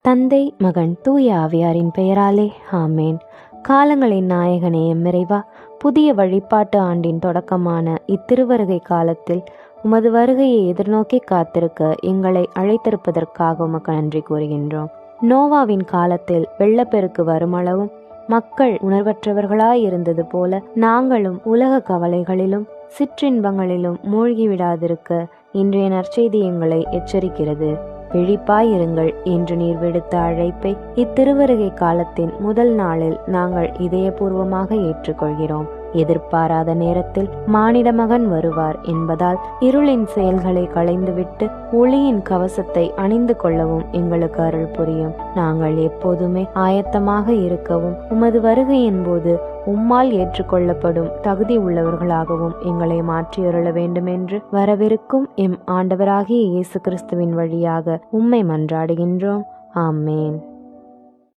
தந்தை, மகன், தூய ஆவியாரின் பெயராலே ஆமேன். காலங்களின் நாயகனே எம்மிறைவா, புதிய வழிபாட்டு ஆண்டின் தொடக்கமான இத்திருவருகை காலத்தில் உமது வருகையை எதிர்நோக்கி காத்திருக்க எங்களை அழைத்திருப்பதற்காக உமக்கு நன்றி கூறுகின்றோம். நோவாவின் காலத்தில் வெள்ளப்பெருக்கு வருமளவும் மக்கள் உணர்வற்றவர்களாயிருந்தது போல நாங்களும் உலக கவலைகளிலும் சிற்றின்பங்களிலும் மூழ்கிவிடாதிருக்க இன்றைய நற்செய்தி எங்களை எச்சரிக்கிறது. விழிப்பாயிருங்கள் என்று நீர் விடுத்த அழைப்பை இத்திருவருகை காலத்தின் முதல் நாளில் நாங்கள் இதயபூர்வமாக ஏற்றுக்கொள்கிறோம். எதிர்பாராத நேரத்தில் மானிட மகன் வருவார் என்பதால் இருளின் செயல்களை களைந்துவிட்டு ஒளியின் கவசத்தை அணிந்து கொள்ளவும் எங்களுக்கு அருள் புரியும். நாங்கள் எப்போதுமே ஆயத்தமாக இருக்கவும் உமது வருகையின் போது உம்மால் ஏற்றுக்கொள்ளப்படும் தகுதி உள்ளவர்களாகவும் எங்களை மாற்றியருள வேண்டுமென்று வரவிருக்கும் எம் ஆண்டவராகிய இயேசு கிறிஸ்துவின் வழியாக உம்மை மன்றாடுகின்றோம். ஆமேன்.